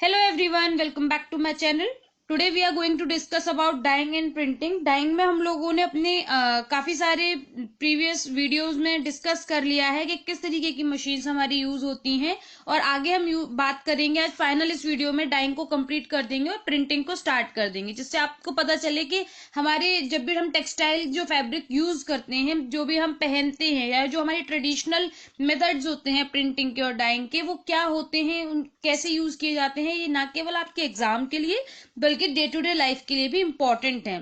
Hello everyone, welcome back to my channel. Today we are going to discuss about dyeing and printing. Dyeing में हम लोगों ने अपने काफी सारे प्रीवियस वीडियोस में डिस्कस कर लिया है कि किस तरीके की मशीन्स हमारी यूज होती हैं और आगे हम बात करेंगे। आज फाइनल इस वीडियो में डाइंग को कंप्लीट कर देंगे और प्रिंटिंग को स्टार्ट कर देंगे, जिससे आपको पता चले कि हमारे जब भी हम टेक्सटाइल जो फैब्रिक यूज करते हैं, जो भी हम पहनते हैं या जो हमारी ट्रेडिशनल मेथड्स होते हैं प्रिंटिंग के और डाइंग के, वो क्या होते हैं, कैसे यूज किए जाते हैं। ये ना केवल आपके एग्जाम के लिए बल्कि डे टू डे लाइफ के लिए भी इंपॉर्टेंट है।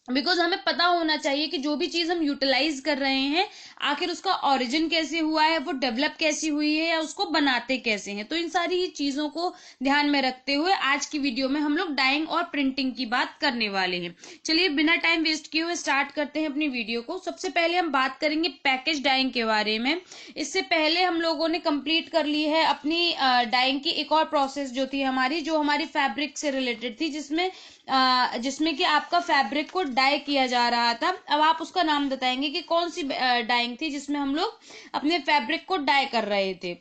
बिकॉज हमें पता होना चाहिए कि जो भी चीज हम यूटिलाइज कर रहे हैं, आखिर उसका ओरिजिन कैसे हुआ है, वो डेवलप कैसी हुई है या उसको बनाते कैसे हैं। तो इन सारी ही चीजों को ध्यान में रखते हुए आज की वीडियो में हम लोग डाइंग और प्रिंटिंग की बात करने वाले हैं। चलिए बिना टाइम वेस्ट किए हुए स्टार्ट करते हैं अपनी वीडियो को। सबसे पहले हम बात करेंगे पैकेज डाइंग के बारे में। इससे पहले हम लोगों ने कंप्लीट कर ली है अपनी डाइंग की एक और प्रोसेस जो थी हमारी, जो हमारी फैब्रिक से रिलेटेड थी, जिसमें कि आपका फैब्रिक को डाई किया जा रहा था। अब आप उसका नाम बताएंगे कि कौन सी डाइंग थी जिसमें हम लोग अपने फैब्रिक को डाई कर रहे थे।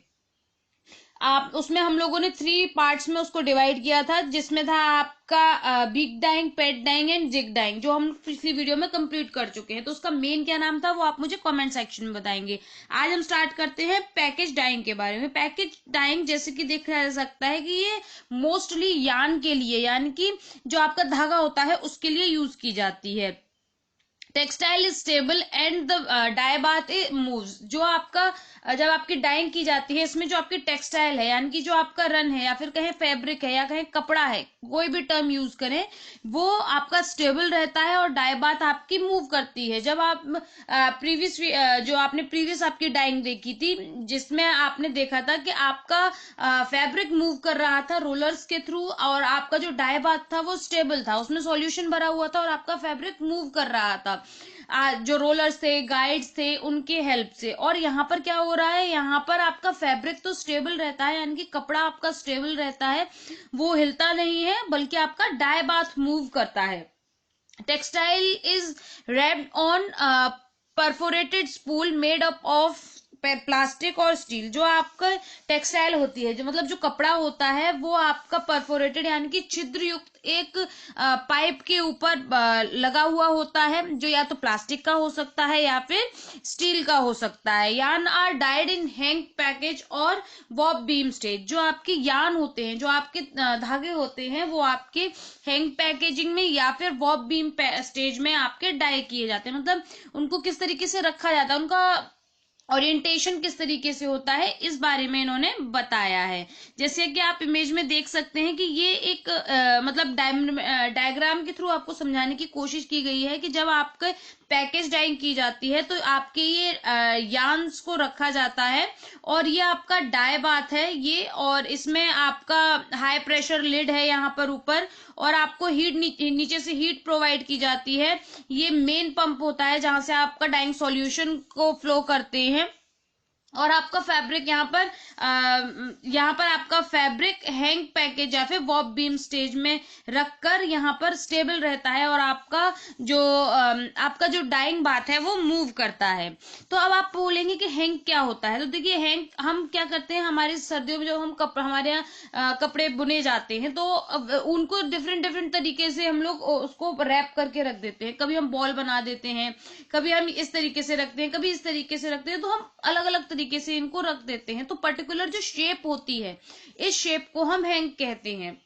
आप उसमें हम लोगों ने 3 पार्ट्स में उसको डिवाइड किया था, जिसमें था आपका big dyeing, pad dyeing and jig dyeing, जो हम पिछली वीडियो में कंप्लीट कर चुके हैं। तो उसका मेन क्या नाम था वो आप मुझे कमेंट सेक्शन में बताएंगे। आज हम स्टार्ट करते हैं पैकेज डाइंग के बारे में। पैकेज डाइंग जैसे कि देखा जा सकता है कि ये मोस्टली यान के लिए, यानी कि जो आपका धागा होता है उसके लिए यूज की जाती है। Textile is stable and the dye bath moves. जो आपका जब आपकी डाइंग की जाती है, इसमें जो आपकी टेक्सटाइल है, यानी कि जो आपका रन है या फिर कहें फैब्रिक है या कहें कपड़ा है, कोई भी टर्म यूज करें, वो आपका स्टेबल रहता है और डाई बाथ आपकी मूव करती है। जब आप प्रीवियस जो आपने प्रीवियस आपकी डाइंग देखी थी, जिसमें आपने देखा था कि आपका फैब्रिक मूव कर रहा था रोलर्स के थ्रू और आपका जो डाई बाथ था वो स्टेबल था, उसमें सॉल्यूशन भरा हुआ था और आपका फैब्रिक मूव कर रहा था जो रोलर्स थे, गाइड्स थे, उनके हेल्प से। और यहाँ पर क्या हो रहा है, यहाँ पर आपका फैब्रिक तो स्टेबल रहता है, यानी कि कपड़ा आपका स्टेबल रहता है, वो हिलता नहीं है, बल्कि आपका डाई बाथ मूव करता है। Textile is wrapped on perforated spool made up of plastic और स्टील। जो आपका टेक्सटाइल होती है, जो मतलब जो कपड़ा होता है, वो आपका परफोरेटेड यानी कि छिद्र युक्त एक पाइप के ऊपर लगा हुआ होता है, जो या तो प्लास्टिक का हो सकता है या फिर स्टील का हो सकता है। Yarn are dyed in hank package और वॉब बीम स्टेज। जो आपके यार्न होते हैं, जो आपके धागे होते हैं, वो आपके हैंग पैकेजिंग में या फिर वॉब बीम स्टेज में आपके डाई किए जाते हैं। मतलब उनको किस तरीके से रखा जाता है, उनका ओरिएंटेशन किस तरीके से होता है, इस बारे में इन्होंने बताया है। जैसे कि आप इमेज में देख सकते हैं कि ये एक मतलब डायग्राम के थ्रू आपको समझाने की कोशिश की गई है कि जब आपके पैकेज डाइंग की जाती है तो आपके ये यार्न्स को रखा जाता है और ये आपका डाई बाथ है ये, और इसमें आपका हाई प्रेशर लिड है यहाँ पर ऊपर, और आपको हीट नीचे से हीट प्रोवाइड की जाती है। ये मेन पंप होता है जहां से आपका डाइंग सॉल्यूशन को फ्लो करते हैं। और आपका फैब्रिक यहाँ पर आपका फैब्रिक हैंग पैकेज या फिर वॉब बीम स्टेज में रखकर यहाँ पर स्टेबल रहता है और आपका जो डाइंग बात है वो मूव करता है। तो अब आप बोलेंगे कि हैंग क्या होता है। तो देखिए, हैंग हम क्या करते हैं, हमारी सर्दियों में जब हम हमारे यहाँ कपड़े बुने जाते हैं, तो उनको डिफरेंट डिफरेंट तरीके से हम लोग उसको रैप करके रख देते हैं। कभी हम बॉल बना देते हैं, कभी हम इस तरीके से रखते हैं, कभी इस तरीके से रखते हैं, तो हम अलग अलग तरीके से इनको रख देते हैं। तो पर्टिकुलर जो शेप होती है, इस शेप को हम हैंग कहते हैं।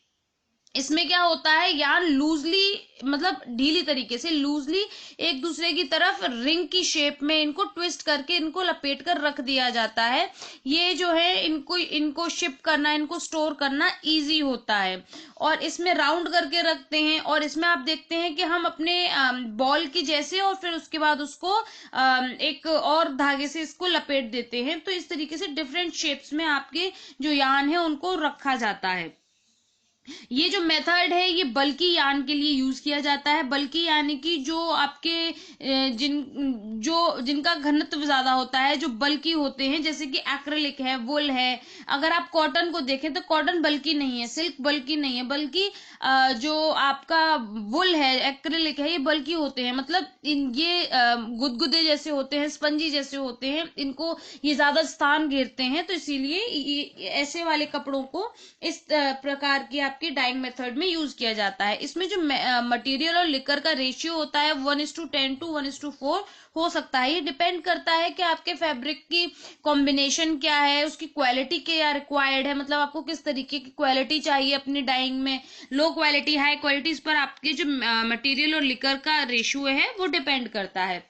इसमें क्या होता है, यार लूजली मतलब ढीली तरीके से लूजली एक दूसरे की तरफ रिंग की शेप में इनको ट्विस्ट करके इनको लपेट कर रख दिया जाता है। ये जो है इनको शिप करना, इनको स्टोर करना इजी होता है। और इसमें राउंड करके रखते हैं और इसमें आप देखते हैं कि हम अपने बॉल की जैसे, और फिर उसके बाद उसको एक और धागे से इसको लपेट देते हैं। तो इस तरीके से डिफरेंट शेप्स में आपके जो यार्न है उनको रखा जाता है। ये जो मेथड है ये बल्कि यान के लिए यूज किया जाता है। बल्कि यानी कि जो आपके जिनका घनत्व ज्यादा होता है, जो बल्कि होते हैं, जैसे कि एक्रिलिक है, वुल है। अगर आप कॉटन को देखें तो कॉटन बल्कि नहीं है, सिल्क बल्कि नहीं है, बल्कि जो आपका वुल है, एक्रिलिक है, ये बल्कि होते हैं। मतलब ये गुदगुदे जैसे होते हैं, स्पंजी जैसे होते हैं, इनको ये ज्यादा स्थान घेरते हैं, तो इसीलिए ऐसे वाले कपड़ों को इस प्रकार की आपकी डाइंग मेथड में यूज किया जाता है। इसमें जो मटेरियल और लिकर का रेशियो होता है 1:10 टू 1:4 हो सकता है। ये डिपेंड करता है कि आपके फैब्रिक की कॉम्बिनेशन क्या है, उसकी क्वालिटी क्या रिक्वायर्ड है, मतलब आपको किस तरीके की क्वालिटी चाहिए अपनी डाइंग में, लो क्वालिटी, हाई क्वालिटी, इस पर आपके जो मटेरियल और लिकर का रेशियो है वो डिपेंड करता है।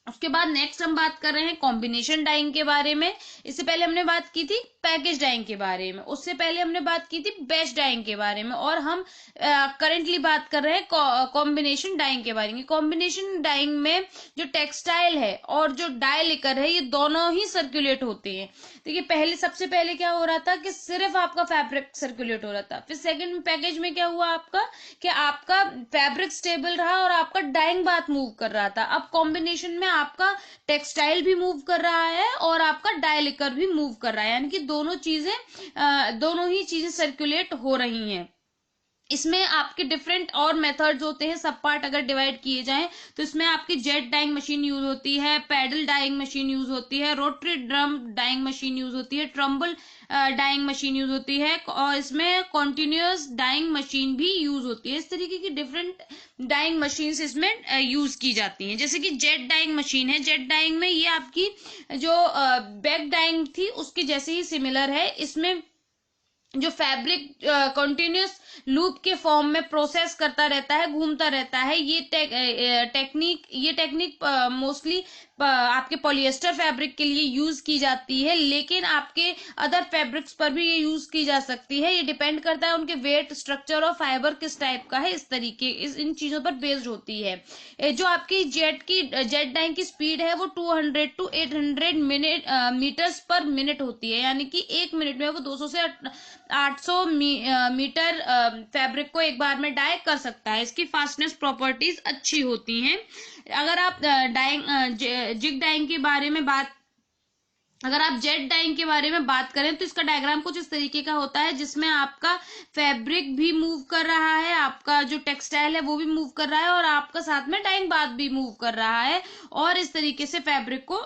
उसके बाद नेक्स्ट हम बात कर रहे हैं कॉम्बिनेशन डाइंग के बारे में। इससे पहले हमने बात की थी पैकेज डाइंग के बारे में, उससे पहले हमने बात की थी बैच डाइंग के बारे में, और हम करेंटली बात कर रहे हैं कॉम्बिनेशन डाइंग के बारे में। कॉम्बिनेशन डाइंग में जो टेक्सटाइल है और जो डाई लिकर है, ये दोनों ही सर्कुलेट होते हैं। देखिए पहले, सबसे पहले क्या हो रहा था कि सिर्फ आपका फैब्रिक सर्कुलेट हो रहा था। फिर सेकंड पैकेज में क्या हुआ आपका, कि आपका फैब्रिक स्टेबल रहा और आपका डाइंग बात मूव कर रहा था। अब कॉम्बिनेशन में आपका टेक्सटाइल भी मूव कर रहा है और आपका डाई लिकर भी मूव कर रहा है, यानी कि दोनों ही चीजें सर्कुलेट हो रही हैं। इसमें आपके डिफरेंट और मेथड्स होते हैं, सब पार्ट अगर डिवाइड किए जाएं तो इसमें आपकी जेट डाइंग मशीन यूज होती है, पैडल डाइंग मशीन यूज होती है, rotary drum dyeing machine use होती है, ट्रम्बल डाइंग मशीन यूज होती है, और इसमें कॉन्टिन्यूअस डाइंग मशीन भी यूज होती है। इस तरीके की डिफरेंट डाइंग मशीन इसमें यूज की जाती हैं। जैसे कि जेट डाइंग मशीन है, जेट डाइंग में ये आपकी जो बैक डाइंग थी उसकी जैसे ही सिमिलर है। इसमें जो फैब्रिक कंटिन्यूअस लूप के फॉर्म में प्रोसेस करता रहता है, घूमता रहता है। ये टेक्निक मोस्टली आपके पॉलिएस्टर फैब्रिक के लिए यूज की जाती है, लेकिन आपके अदर फैब्रिक्स पर भी ये यूज की जा सकती है। ये डिपेंड करता है उनके वेट, स्ट्रक्चर और फाइबर किस टाइप का है, इस तरीके इन चीजों पर बेस्ड होती है। जो आपकी जेट डाइंग की स्पीड है वो 200 टू 800 मीटर्स पर मिनट होती है, यानी कि 1 मिनट में वो 200 से 800 मीटर फैब्रिक को एक बार में डाई कर सकता है। इसकी फास्टनेस प्रॉपर्टीज अच्छी होती हैं। अगर आप जिग डाइंग के बारे में बात अगर आप जेट डाइंग के बारे में बात करें तो इसका डायग्राम कुछ इस तरीके का होता है, जिसमें आपका फैब्रिक भी मूव कर रहा है, आपका जो टेक्सटाइल है वो भी मूव कर रहा है, और आपका साथ में डाइंग बात भी मूव कर रहा है, और इस तरीके से फैब्रिक को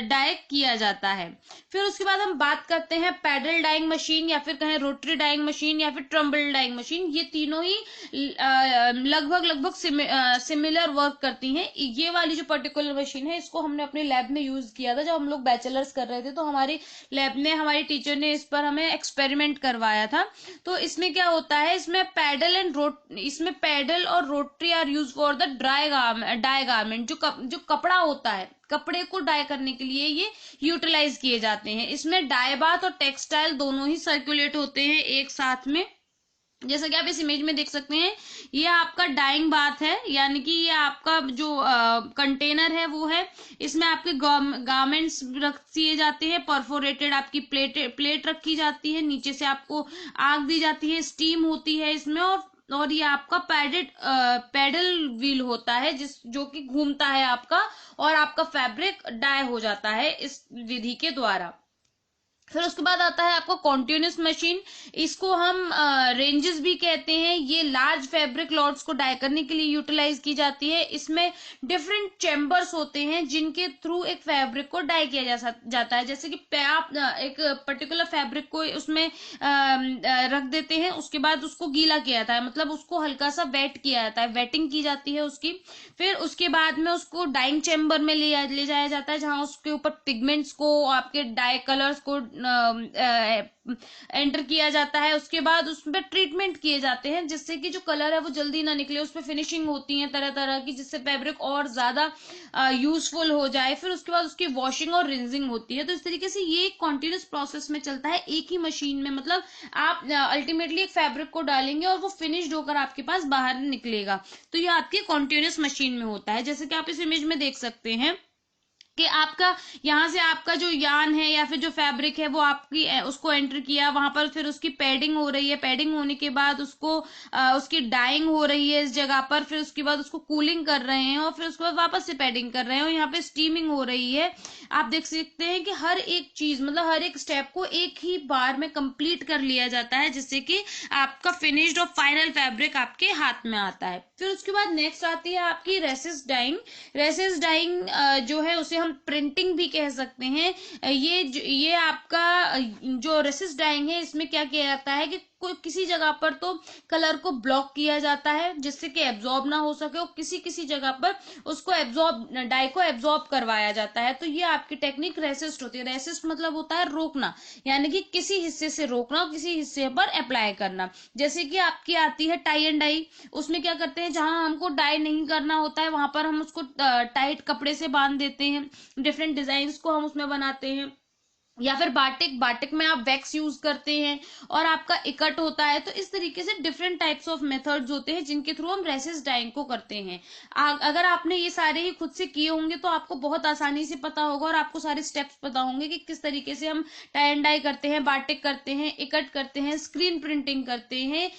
डाई किया जाता है। फिर उसके बाद हम बात करते हैं पैडल डाइंग मशीन, या फिर कहें रोटरी डाइंग मशीन, या फिर ट्रम्बल डाइंग मशीन। ये तीनों ही लगभग सिमिलर वर्क करती हैं। ये वाली जो पर्टिकुलर मशीन है, इसको हमने अपने लैब में यूज किया था जब हम लोग बैचलर्स कर रहे थे, तो हमारी लैब में हमारी टीचर ने इस पर हमें एक्सपेरिमेंट करवाया था। तो इसमें क्या होता है, इसमें पैडल और rotary are use for the dye garment. जो कपड़ा होता है, कपड़े को डाई करने के लिए ये यूटिलाइज किए जाते हैं। इसमें डाई बात और टेक्सटाइल दोनों ही सर्कुलेट होते हैं एक साथ में। जैसा कि आप इस इमेज में देख सकते हैं, ये आपका डाइंग बाथ है, यानी कि ये आपका जो कंटेनर है वो है। इसमें आपके गारमेंट्स रख दिए जाते हैं, परफोरेटेड आपकी प्लेट रखी जाती है, नीचे से आपको आग दी जाती है, स्टीम होती है इसमें, और ये आपका पैडल व्हील होता है जो कि घूमता है आपका, और आपका फैब्रिक डाई हो जाता है इस विधि के द्वारा। फिर उसके बाद आता है आपका कॉन्टिन्यूस मशीन। इसको हम रेंजेस भी कहते हैं। ये लार्ज फैब्रिक लॉट्स को डाई करने के लिए यूटिलाइज की जाती है। इसमें डिफरेंट चैम्बर्स होते हैं जिनके थ्रू एक फैब्रिक को डाई किया जाता है। जैसे कि आप एक पर्टिकुलर फैब्रिक को उसमें रख देते हैं, उसके बाद उसको गीला किया जाता है, मतलब उसको हल्का सा वेट किया जाता है, वेटिंग की जाती है उसकी। फिर उसके बाद में उसको डाइंग चैम्बर में ले जाया जाता है, जहां उसके ऊपर पिगमेंट्स को, आपके डाई कलर्स को एंटर किया जाता है। उसके बाद उस पर ट्रीटमेंट किए जाते हैं, जिससे कि जो कलर है वो जल्दी ना निकले। उस पर फिनिशिंग होती है तरह तरह की, जिससे फैब्रिक और ज्यादा यूजफुल हो जाए। फिर उसके बाद उसकी वॉशिंग और रिंजिंग होती है। तो इस तरीके से ये कॉन्टिन्यूस प्रोसेस में चलता है एक ही मशीन में। मतलब आप अल्टीमेटली एक फैब्रिक को डालेंगे और वो फिनिश्ड होकर आपके पास बाहर निकलेगा। तो ये आपकी कॉन्टिन्यूस मशीन में होता है, जैसे कि आप इस इमेज में देख सकते हैं। कि आपका यहाँ से आपका जो यान है या फिर जो फैब्रिक है वो आपकी उसको एंटर किया, वहां पर फिर उसकी पैडिंग हो रही है, पैडिंग होने के बाद उसको उसकी डाइंग हो रही है इस जगह पर, फिर उसके बाद उसको कूलिंग कर रहे हैं और फिर उसके बाद वापस से पैडिंग कर रहे हैं और यहाँ पे स्टीमिंग हो रही है। आप देख सकते हैं कि हर एक चीज मतलब हर एक स्टेप को एक ही बार में कंप्लीट कर लिया जाता है, जिससे कि आपका फिनिश्ड और फाइनल फैब्रिक आपके हाथ में आता है। फिर उसके बाद नेक्स्ट आती है आपकी रेसिस्ट डाइंग। रेसिस्ट डाइंग जो है उसे हम प्रिंटिंग भी कह सकते हैं। ये आपका जो रेसिस्ट डाइंग है इसमें क्या किया जाता है कि कोई किसी जगह पर तो कलर को ब्लॉक किया जाता है जिससे कि एब्जॉर्ब ना हो सके, और किसी किसी जगह पर उसको एब्जॉर्ब डाई को एब्जॉर्ब करवाया जाता है। तो ये आपकी टेक्निक रेसिस्ट होती है। रेसिस्ट मतलब होता है रोकना, यानी कि किसी हिस्से से रोकना और किसी हिस्से पर अप्लाई करना। जैसे कि आपकी आती है टाई एंड डाई, उसमें क्या करते हैं जहां हमको डाई नहीं करना होता है वहां पर हम उसको टाइट कपड़े से बांध देते हैं, डिफरेंट डिजाइन को हम उसमें बनाते हैं। या फिर बाटिक, बाटिक में आप वैक्स यूज करते हैं और आपका इकट होता है। तो इस तरीके से डिफरेंट टाइप्स ऑफ मेथड्स होते हैं जिनके थ्रू हम रेसिस्ट डाइंग को करते हैं। अगर आपने ये सारे ही खुद से किए होंगे तो आपको बहुत आसानी से पता होगा और आपको सारे स्टेप्स पता होंगे कि किस तरीके से हम टाई एंड डाई करते हैं, बाटिक करते हैं, इकट करते हैं, स्क्रीन प्रिंटिंग करते हैं,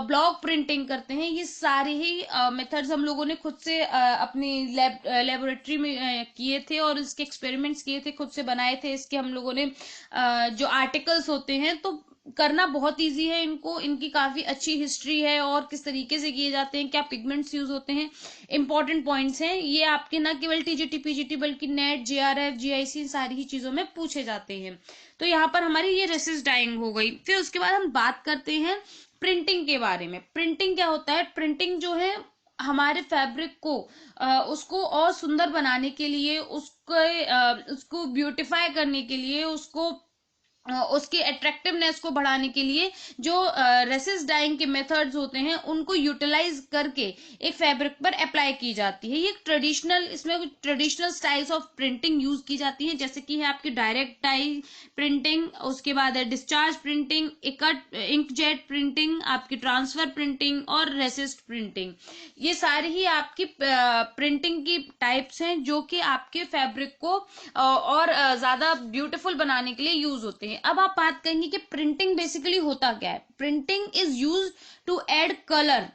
ब्लॉक प्रिंटिंग करते हैं। ये सारे ही मेथड्स हम लोगों ने खुद से अपनी लेबोरेटरी में किए थे और इसके एक्सपेरिमेंट्स किए थे, खुद से बनाए थे। इसके हम लोगों ने जो आर्टिकल्स होते हैं, तो करना बहुत इजी है इनको, इनकी काफी अच्छी हिस्ट्री है और किस तरीके से किए जाते हैं, क्या पिगमेंट्स यूज होते हैं, इंपॉर्टेंट पॉइंट्स हैं ये आपके न केवल टीजीटी पीजीटी बल्कि नेट, जेआरएफ, जीआईसी सारी ही चीजों में पूछे जाते हैं। तो यहाँ पर हमारी ये रेसिस्ट डाइंग हो गई। फिर उसके बाद हम बात करते हैं प्रिंटिंग के बारे में। प्रिंटिंग क्या होता है? प्रिंटिंग जो है हमारे फैब्रिक को उसको और सुंदर बनाने के लिए, उसको ब्यूटिफाई करने के लिए, उसकी अट्रैक्टिवनेस को बढ़ाने के लिए जो रेसिस्ट डाइंग के मेथड्स होते हैं उनको यूटिलाइज करके एक फैब्रिक पर अप्लाई की जाती है। ये ट्रेडिशनल, इसमें traditional styles of printing use की जाती है, जैसे कि है आपकी डायरेक्ट डाई प्रिंटिंग, उसके बाद है discharge printing, ikat inkjet printing, आपकी ट्रांसफर प्रिंटिंग और रेसिस्ट प्रिंटिंग। ये सारी ही आपकी प्रिंटिंग की टाइप्स हैं जो कि आपके फैब्रिक को और ज्यादा ब्यूटीफुल बनाने के लिए यूज होते हैं। अब आप बात करेंगे कि प्रिंटिंग बेसिकली होता क्या है। Printing is use to add colour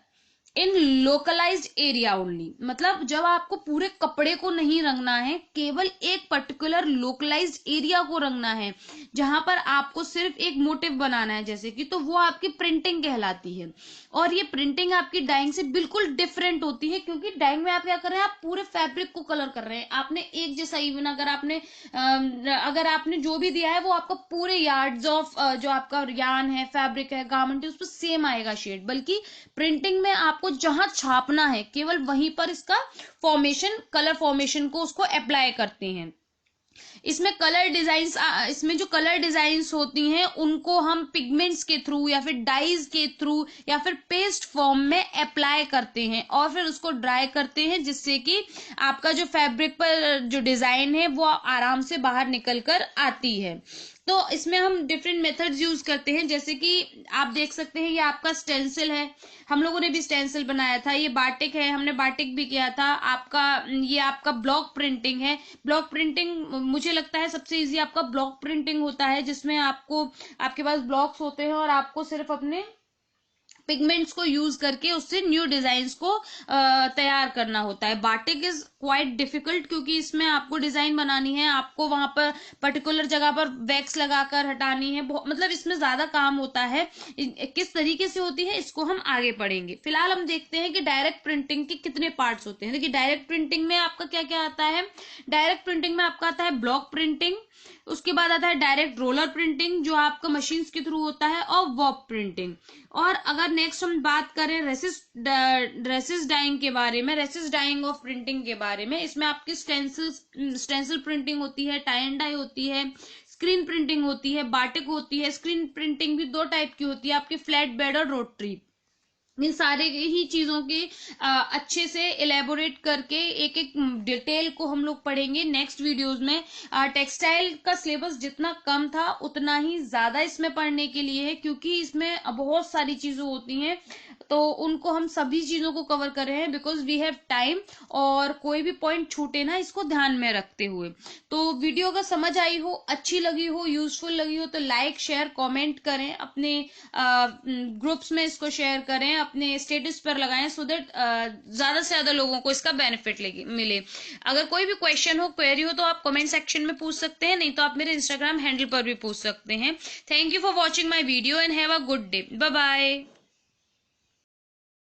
in localised area only. मतलब जब आपको पूरे कपड़े को नहीं रंगना है, केवल एक पर्टिकुलर लोकलाइज्ड एरिया को रंगना है जहां पर आपको सिर्फ एक मोटिव बनाना है जैसे कि, तो वो आपकी प्रिंटिंग कहलाती है। और ये प्रिंटिंग आपकी डाइंग से बिल्कुल डिफरेंट होती है, क्योंकि डाइंग में आप क्या कर रहे हैं, आप पूरे फैब्रिक को कलर कर रहे हैं। आपने एक जैसा इवन अगर आपने जो भी दिया है वो आपका पूरे यार्ड्स ऑफ जो आपका यान है, फैब्रिक है, गारमेंट है, उस पर सेम आएगा शेड। बल्कि प्रिंटिंग में आपको जहां छापना है केवल वहीं पर इसका फॉर्मेशन, कलर फॉर्मेशन को उसको अप्लाई करते हैं। इसमें कलर डिजाइन्स, इसमें जो कलर डिजाइन्स होती हैं उनको हम पिगमेंट्स के थ्रू या फिर डाइज के थ्रू या फिर पेस्ट फॉर्म में अप्लाई करते हैं और फिर उसको ड्राई करते हैं, जिससे कि आपका जो फैब्रिक पर जो डिजाइन है वो आराम से बाहर निकल कर आती है। तो इसमें हम डिफरेंट मेथड्स यूज करते हैं, जैसे कि आप देख सकते हैं ये आपका स्टेंसिल है, हम लोगों ने भी स्टेंसिल बनाया था। ये बाटिक है, हमने बाटिक भी किया था। ये आपका ब्लॉक प्रिंटिंग है। ब्लॉक प्रिंटिंग मुझे लगता है सबसे इजी आपका ब्लॉक प्रिंटिंग होता है, जिसमें आपके पास ब्लॉक्स होते हैं और आपको सिर्फ अपने पिगमेंट्स को यूज करके उससे न्यू डिजाइन्स को तैयार करना होता है। बाटिक इज क्वाइट डिफिकल्ट, क्योंकि इसमें आपको डिजाइन बनानी है, आपको वहां पर पर्टिकुलर जगह पर वैक्स लगाकर हटानी है, मतलब इसमें ज्यादा काम होता है। किस तरीके से होती है इसको हम आगे पढ़ेंगे। फिलहाल हम देखते हैं कि डायरेक्ट प्रिंटिंग के कितने पार्ट्स होते हैं। देखिए डायरेक्ट प्रिंटिंग में आपका क्या क्या आता है। डायरेक्ट प्रिंटिंग में आपका आता है ब्लॉक प्रिंटिंग, उसके बाद आता है डायरेक्ट रोलर प्रिंटिंग जो आपका मशीन के थ्रू होता है, और वॉप प्रिंटिंग। और अगर नेक्स्ट हम बात करें रेसिस्ट डाइंग के बारे में, रेसिस्ट डाइंग ऑफ प्रिंटिंग के बारे में, इसमें आपकी स्टेंसिल प्रिंटिंग होती है, टाई एंड डाई होती है, स्क्रीन प्रिंटिंग होती है, बाटिक होती है। स्क्रीन प्रिंटिंग भी दो टाइप की होती है आपकी, फ्लैट बेड और रोटरी। इन सारे ही चीजों के अच्छे से इलेबोरेट करके एक एक डिटेल को हम लोग पढ़ेंगे नेक्स्ट वीडियोस में। टेक्सटाइल का सिलेबस जितना कम था उतना ही ज्यादा इसमें पढ़ने के लिए है, क्योंकि इसमें बहुत सारी चीजें होती हैं, तो उनको हम सभी चीजों को कवर कर रहे हैं बिकॉज वी हैव टाइम, और कोई भी पॉइंट छूटे ना इसको ध्यान में रखते हुए। तो वीडियो अगर समझ आई हो, अच्छी लगी हो, यूजफुल लगी हो, तो लाइक शेयर कमेंट करें, अपने ग्रुप्स में इसको शेयर करें, अपने स्टेटस पर लगाएं, सो दैट ज्यादा से ज्यादा लोगों को इसका बेनिफिट मिले। अगर कोई भी क्वेश्चन हो, क्वेरी हो, तो आप कमेंट सेक्शन में पूछ सकते हैं, नहीं तो आप मेरे इंस्टाग्राम हैंडल पर भी पूछ सकते हैं। Thank you for watching my video and have a good day. Bye bye.